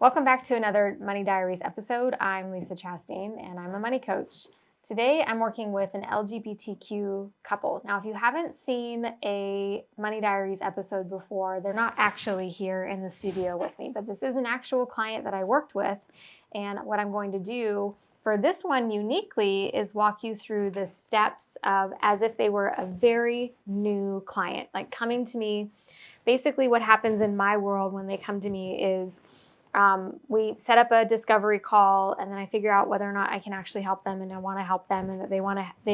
Welcome back to another Money Diaries episode. I'm Lisa Chastin and I'm a money coach. Today I'm working with an LGBTQ couple. Now, if you haven't seen a Money Diaries episode before, they're not actually here in the studio with me, but this is an actual client that I worked with. And what I'm going to do for this one uniquely is walk you through the steps of as if they were a very new client, like coming to me. Basically, what happens in my world when they come to me is we set up a discovery call, and then I figure out whether or not I can actually help them, and I want to help them, and that they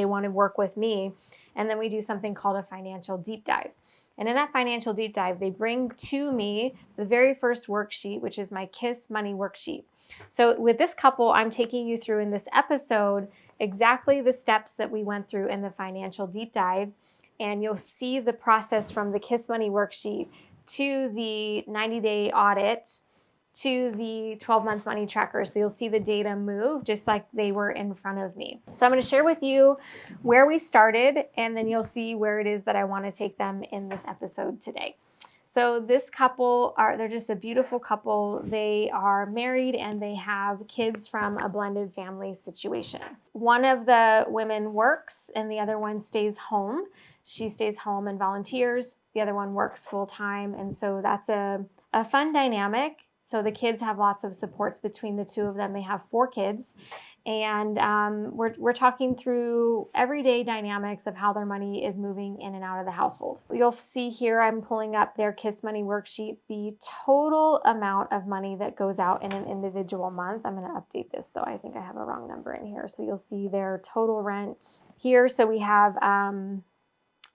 want to work with me. And then we do something called a financial deep dive. And in that financial deep dive, they bring to me the very first worksheet, which is my KIS Money Worksheet. So with this couple, I'm taking you through in this episode exactly the steps that we went through in the financial deep dive. And you'll see the process from the KIS Money Worksheet to the 90-day audit to the 12-month money tracker. So you'll see the data move just like they were in front of me. So I'm going to share with you where we started, and then you'll see where it is that I want to take them in this episode today. So this couple they're just a beautiful couple. They are married and they have kids from a blended family situation. One of the women works and the other one stays home. She stays home and volunteers. The other one works full time. And so that's a fun dynamic. So the kids have lots of supports between the two of them. They have 4 kids. And we're talking through everyday dynamics of how their money is moving in and out of the household. You'll see here, I'm pulling up their KIS Money Worksheet, the total amount of money that goes out in an individual month. I'm going to update this, though. I think I have a wrong number in here. So you'll see their total rent here. So we have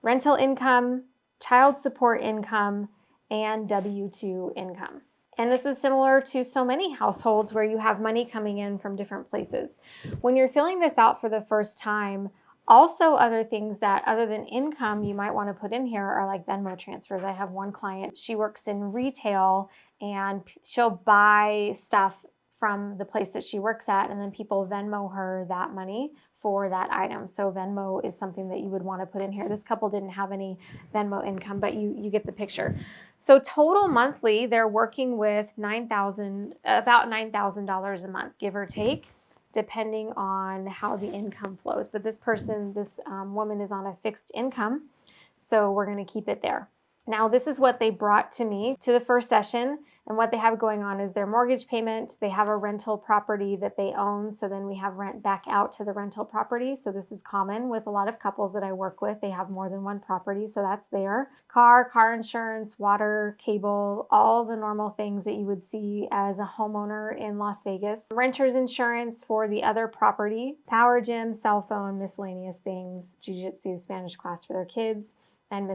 rental income, child support income, and W-2 income. And this is similar to so many households where you have money coming in from different places. When you're filling this out for the first time, also other things that other than income you might want to put in here are like Venmo transfers. I have one client, she works in retail and she'll buy stuff from the place that she works at, and then people Venmo her that money for that item. So Venmo is something that you would want to put in here. This couple didn't have any Venmo income, but you get the picture. So total monthly, they're working with about $9,000 a month, give or take, depending on how the income flows. But this woman is on a fixed income, so we're going to keep it there. Now, this is what they brought to me to the first session, and what they have going on is their mortgage payment. They have a rental property that they own, so then we have rent back out to the rental property. So this is common with a lot of couples that I work with. They have more than one property, so that's there. Car insurance, water, cable, all the normal things that you would see as a homeowner in Las Vegas. Renter's insurance for the other property, power gym, cell phone, miscellaneous things, jiu-jitsu, Spanish class for their kids, and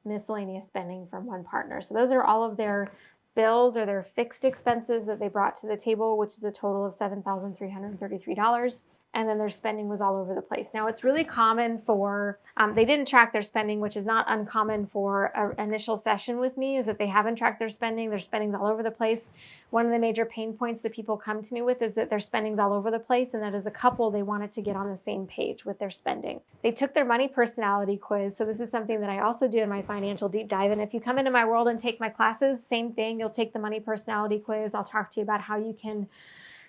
miscellaneous spending from one partner. So those are all of their bills or their fixed expenses that they brought to the table, which is a total of $7,333. And then their spending was all over the place. Now, it's really common for, they didn't track their spending, which is not uncommon for an initial session with me, is that they haven't tracked their spending's all over the place. One of the major pain points that people come to me with is that their spending's all over the place, and that as a couple, they wanted to get on the same page with their spending. They took their money personality quiz. So this is something that I also do in my financial deep dive. And if you come into my world and take my classes, same thing, you'll take the money personality quiz. I'll talk to you about how you can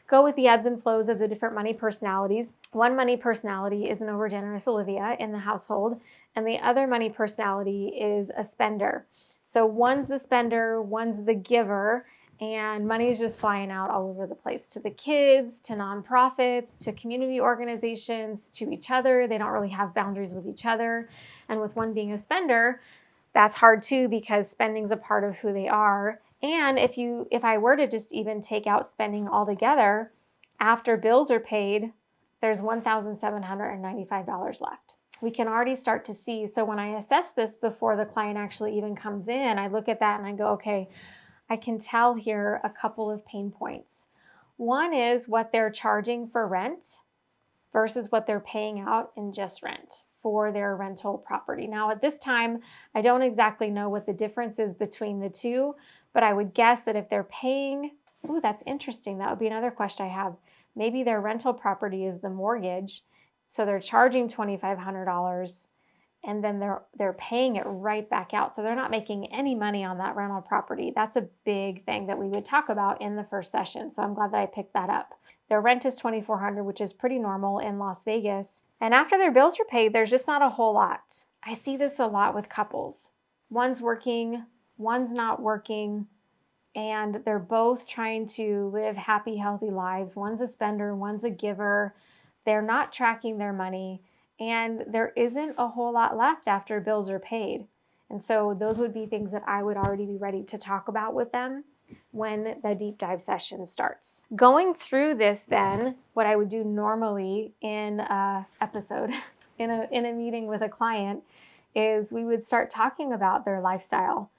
go with the ebbs and flows of the different money personalities. One money personality is an overgenerous Olivia in the household, and the other money personality is a spender. So one's the spender, one's the giver, and money is just flying out all over the place to the kids, to nonprofits, to community organizations, to each other. They don't really have boundaries with each other. And with one being a spender, that's hard too, because spending's a part of who they are. And if I were to just even take out spending altogether, after bills are paid, there's $1,795 left. We can already start to see. So when I assess this before the client actually even comes in, I look at that and I go, okay, I can tell here a couple of pain points. One is what they're charging for rent versus what they're paying out in just rent for their rental property. Now, at this time, I don't exactly know what the difference is between the two, but I would guess that if they're paying, that's interesting. That would be another question I have. Maybe their rental property is the mortgage, so they're charging $2,500 and then they're paying it right back out. So they're not making any money on that rental property. That's a big thing that we would talk about in the first session. So I'm glad that I picked that up. Their rent is $2,400, which is pretty normal in Las Vegas. And after their bills are paid, there's just not a whole lot. I see this a lot with couples. One's working, one's not working, and they're both trying to live happy, healthy lives. One's a spender, one's a giver. They're not tracking their money, and there isn't a whole lot left after bills are paid. And so those would be things that I would already be ready to talk about with them when the deep dive session starts. Going through this then, what I would do normally in an episode, in a meeting with a client, is we would start talking about their lifestyle.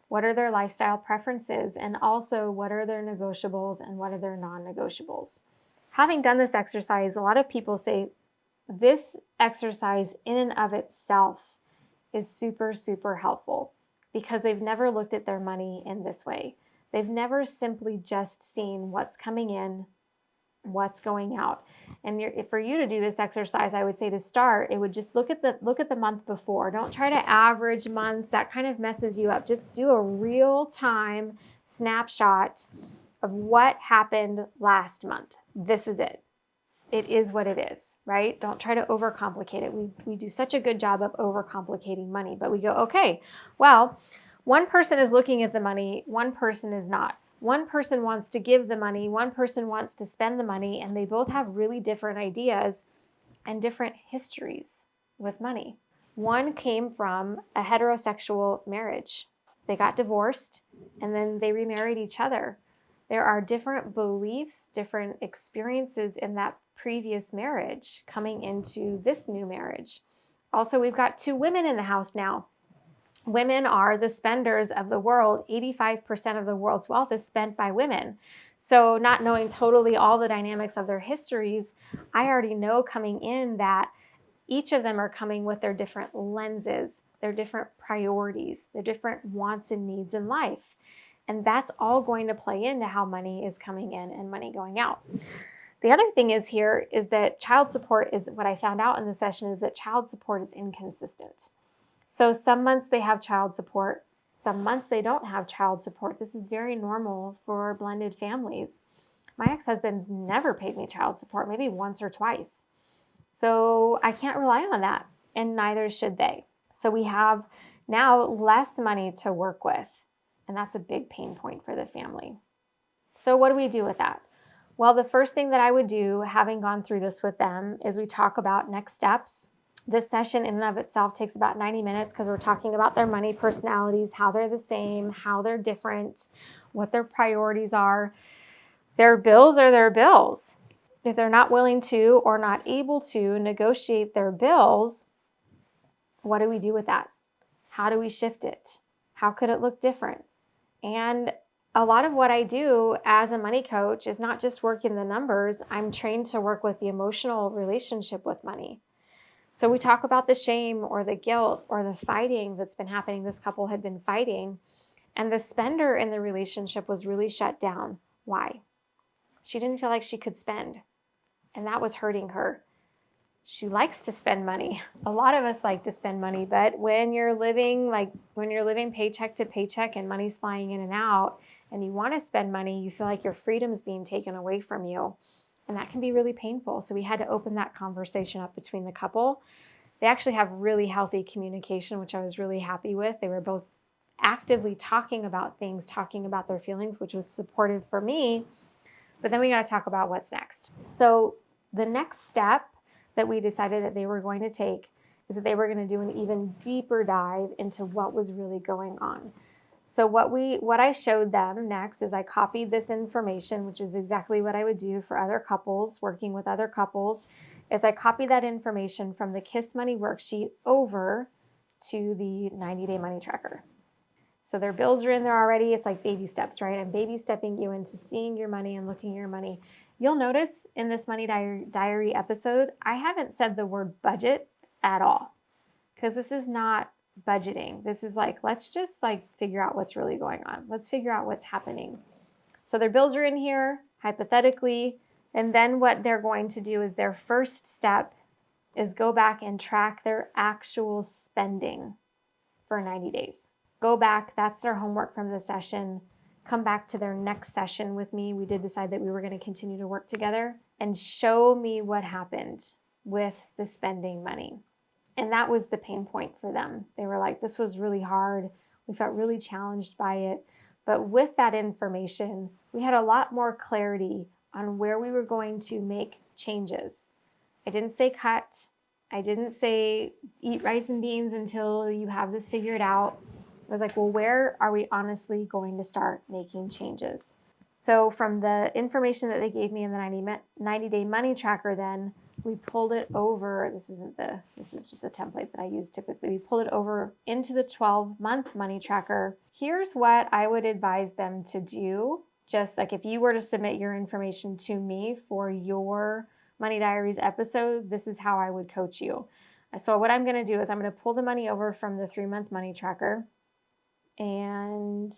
What are their lifestyle preferences? And also, what are their negotiables and what are their non-negotiables? Having done this exercise, a lot of people say this exercise in and of itself is super, super helpful because they've never looked at their money in this way. They've never simply just seen what's coming in, what's going out. And for you to do this exercise, I would say to start, it would just look at the month before. Don't try to average months. That kind of messes you up. Just do a real-time snapshot of what happened last month. This is it. It is what it is, right? Don't try to overcomplicate it. We do such a good job of overcomplicating money, but we go, okay, well, one person is looking at the money, one person is not. One person wants to give the money, one person wants to spend the money, and they both have really different ideas and different histories with money. One came from a heterosexual marriage. They got divorced, and then they remarried each other. There are different beliefs, different experiences in that previous marriage coming into this new marriage. Also, we've got two women in the house now. Women are the spenders of the world. 85% of the world's wealth is spent by women. So not knowing totally all the dynamics of their histories, I already know coming in that each of them are coming with their different lenses, their different priorities, their different wants and needs in life. And that's all going to play into how money is coming in and money going out. The other thing is here is that child support is what I found out in the session is that child support is inconsistent. So some months they have child support, some months they don't have child support. This is very normal for blended families. My ex-husband's never paid me child support, maybe once or twice. So I can't rely on that, and neither should they. So we have now less money to work with, and that's a big pain point for the family. So what do we do with that? Well, the first thing that I would do, having gone through this with them, is we talk about next steps. This session in and of itself takes about 90 minutes because we're talking about their money personalities, how they're the same, how they're different, what their priorities are. Their bills are their bills. If they're not willing to or not able to negotiate their bills, what do we do with that? How do we shift it? How could it look different? And a lot of what I do as a money coach is not just work in the numbers. I'm trained to work with the emotional relationship with money. So we talk about the shame or the guilt or the fighting that's been happening. This couple had been fighting, and the spender in the relationship was really shut down. Why? She didn't feel like she could spend, and that was hurting her. She likes to spend money. A lot of us like to spend money, but when you're living paycheck to paycheck and money's flying in and out, and you want to spend money, you feel like your freedom's being taken away from you. And that can be really painful. So we had to open that conversation up between the couple. They actually have really healthy communication, which I was really happy with. They were both actively talking about things, talking about their feelings, which was supportive for me. But then we got to talk about what's next. So the next step that we decided that they were going to take is that they were going to do an even deeper dive into what was really going on. So what I showed them next is I copied this information, which is exactly what I would do for other couples, working with other couples, is I copied that information from the KIS Money Worksheet over to the 90-day money tracker. So their bills are in there already. It's like baby steps, right? I'm baby stepping you into seeing your money and looking at your money. You'll notice in this Money Diary episode, I haven't said the word budget at all because this is not budgeting. This is like, let's just figure out what's really going on. Let's figure out what's happening. So their bills are in here, hypothetically, and then what they're going to do is their first step is go back and track their actual spending for 90 days. Go back, that's their homework from the session. Come back to their next session with me. We did decide that we were going to continue to work together and show me what happened with the spending money. And that was the pain point for them. They were like, this was really hard. We felt really challenged by it. But with that information, we had a lot more clarity on where we were going to make changes. I didn't say cut. I didn't say eat rice and beans until you have this figured out. I was like, well, where are we honestly going to start making changes? So from the information that they gave me in the 90-day money tracker, then we pulled it over. This is just a template that I use typically. We pulled it over into the 12-month money tracker. Here's what I would advise them to do. Just like if you were to submit your information to me for your Money Diaries episode, this is how I would coach you. So what I'm going to do is I'm going to pull the money over from the 3-month money tracker and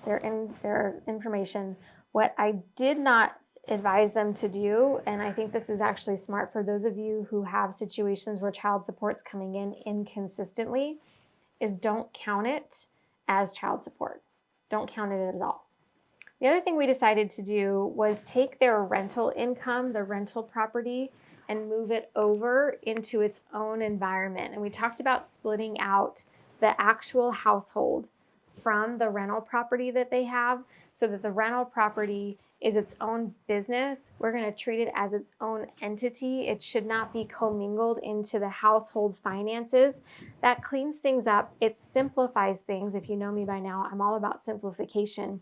their information. What I did not advise them to do, and I think this is actually smart for those of you who have situations where child support's coming in inconsistently, is don't count it as child support. Don't count it at all. The other thing we decided to do was take their rental income, the rental property, and move it over into its own environment. And we talked about splitting out the actual household from the rental property that they have so that the rental property is its own business. We're going to treat it as its own entity. It should not be commingled into the household finances. That cleans things up. It simplifies things. If you know me by now, I'm all about simplification.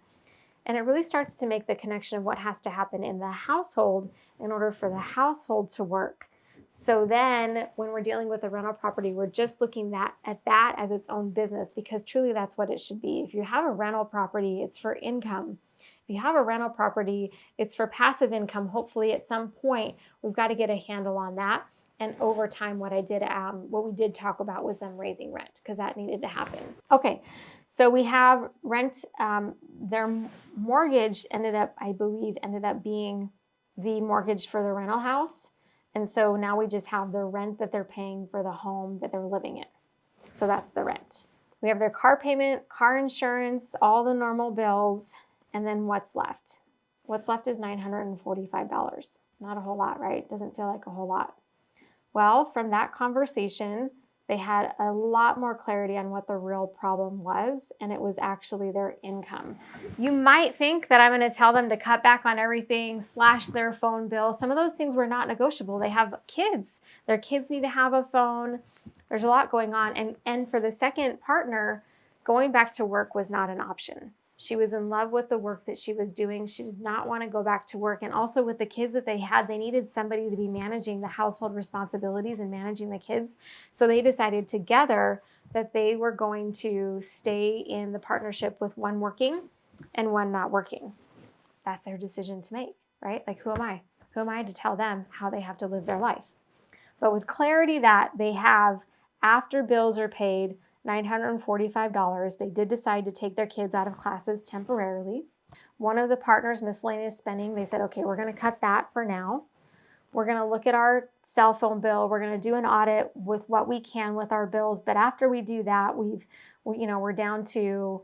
And it really starts to make the connection of what has to happen in the household in order for the household to work. So then when we're dealing with a rental property, we're just looking at that as its own business, because truly that's what it should be. If you have a rental property, it's for income. If you have a rental property, it's for passive income. Hopefully at some point, we've got to get a handle on that. And over time, what we did talk about was them raising rent, because that needed to happen. Okay, so we have rent. Their mortgage ended up being the mortgage for the rental house. And so now we just have the rent that they're paying for the home that they're living in. So that's the rent. We have their car payment, car insurance, all the normal bills, and then what's left? What's left is $945. Not a whole lot, right? Doesn't feel like a whole lot. Well, from that conversation, they had a lot more clarity on what the real problem was, and it was actually their income. You might think that I'm going to tell them to cut back on everything, slash their phone bill. Some of those things were not negotiable. They have kids. Their kids need to have a phone. There's a lot going on. And for the second partner, going back to work was not an option. She was in love with the work that she was doing. She did not want to go back to work. And also with the kids that they had, they needed somebody to be managing the household responsibilities and managing the kids. So they decided together that they were going to stay in the partnership with one working and one not working. That's their decision to make, right? Like, who am I? Who am I to tell them how they have to live their life? But with clarity that they have, after bills are paid, $945, they did decide to take their kids out of classes temporarily. One of the partners' miscellaneous spending, they said, okay, we're going to cut that for now. We're going to look at our cell phone bill. We're going to do an audit with what we can with our bills. But after we do that, we're down to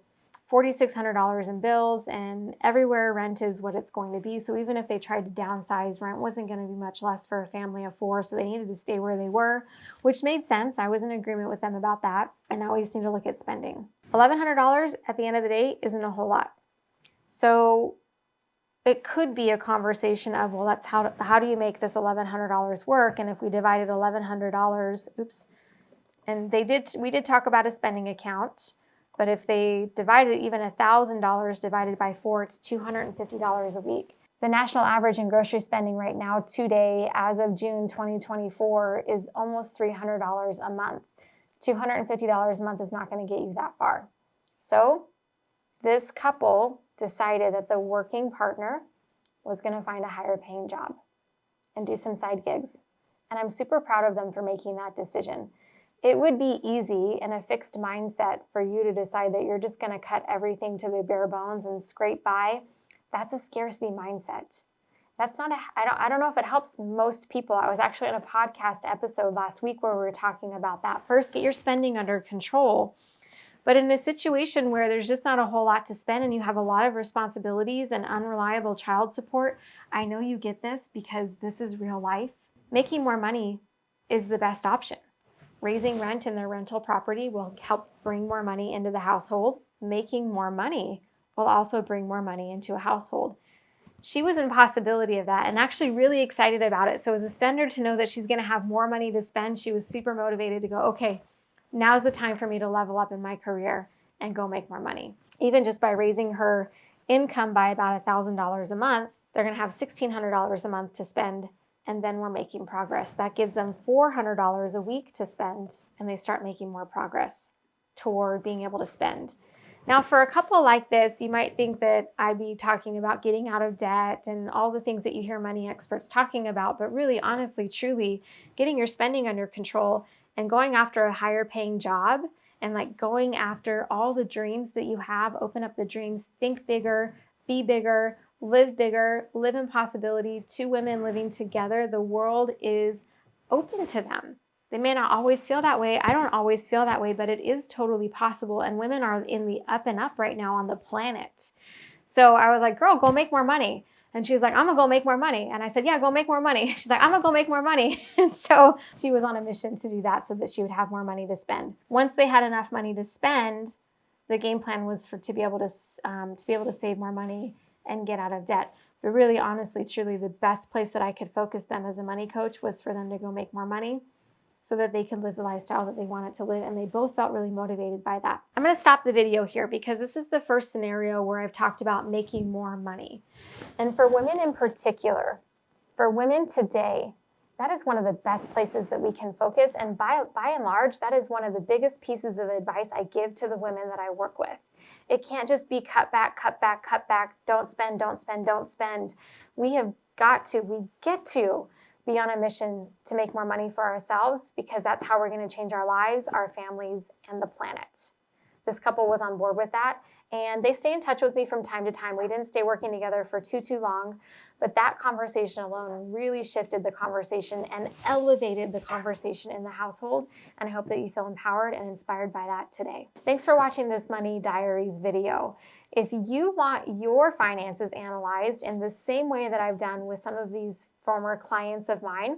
$4,600 in bills, and everywhere rent is what it's going to be. So even if they tried to downsize, rent wasn't going to be much less for a family of 4. So they needed to stay where they were, which made sense. I was in agreement with them about that. And now we just need to look at spending. $1,100 at the end of the day isn't a whole lot. So it could be a conversation of, well, that's how do you make this $1,100 work? And if we divided $1,100, and we did talk about a spending account. But if they divided even $1,000 divided by 4, it's $250 a week. The national average in grocery spending right now today, as of June 2024, is almost $300 a month. $250 a month is not going to get you that far. So this couple decided that the working partner was going to find a higher paying job and do some side gigs. And I'm super proud of them for making that decision. It would be easy in a fixed mindset for you to decide that you're just going to cut everything to the bare bones and scrape by. That's a scarcity mindset. That's not I don't know if it helps most people. I was actually on a podcast episode last week where we were talking about that. First, get your spending under control. But in a situation where there's just not a whole lot to spend and you have a lot of responsibilities and unreliable child support, I know you get this because this is real life. Making more money is the best option. Raising rent in their rental property will help bring more money into the household. Making more money will also bring more money into a household. She was in possibility of that and actually really excited about it. So as a spender, to know that she's going to have more money to spend, she was super motivated to go, okay, now's the time for me to level up in my career and go make more money. Even just by raising her income by about $1,000 a month, they're going to have $1,600 a month to spend, and then we're making progress. That gives them $400 a week to spend, and they start making more progress toward being able to spend. Now, for a couple like this, you might think that I'd be talking about getting out of debt and all the things that you hear money experts talking about, but really, honestly, truly, getting your spending under control and going after a higher paying job and like going after all the dreams that you have, open up the dreams, think bigger, be bigger, live in possibility. Two women living together, the world is open to them. They may not always feel that way. I don't always feel that way, but it is totally possible. And women are in the up and up right now on the planet. So I was like, girl, go make more money. And she was like, I'm gonna go make more money. And I said, yeah, go make more money. She's like, I'm gonna go make more money. And so she was on a mission to do that so that she would have more money to spend. Once they had enough money to spend, the game plan was to be able to save more money and get out of debt. But really, honestly, truly, the best place that I could focus them as a money coach was for them to go make more money, so that they could live the lifestyle that they wanted to live. And they both felt really motivated by that. I'm gonna stop the video here because this is the first scenario where I've talked about making more money. And for women in particular, for women today, that is one of the best places that we can focus. And by and large, that is one of the biggest pieces of advice I give to the women that I work with. It can't just be cut back, don't spend. We get to be on a mission to make more money for ourselves, because that's how we're going to change our lives, our families, and the planet. This couple was on board with that, and they stay in touch with me from time to time. We didn't stay working together for too long, but that conversation alone really shifted the conversation and elevated the conversation in the household, and I hope that you feel empowered and inspired by that today. Thanks for watching this Money Diaries video. If you want your finances analyzed in the same way that I've done with some of these former clients of mine,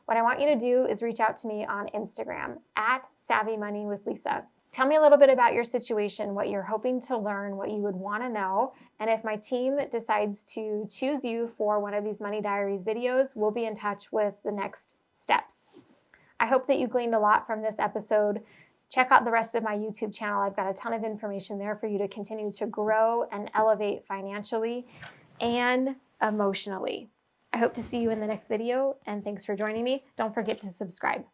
what I want you to do is reach out to me on Instagram at Savvy Money with Lisa. Tell me a little bit about your situation, what you're hoping to learn, what you would want to know. And if my team decides to choose you for one of these Money Diaries videos, we'll be in touch with the next steps. I hope that you gleaned a lot from this episode. Check out the rest of my YouTube channel. I've got a ton of information there for you to continue to grow and elevate financially and emotionally. I hope to see you in the next video, and thanks for joining me. Don't forget to subscribe.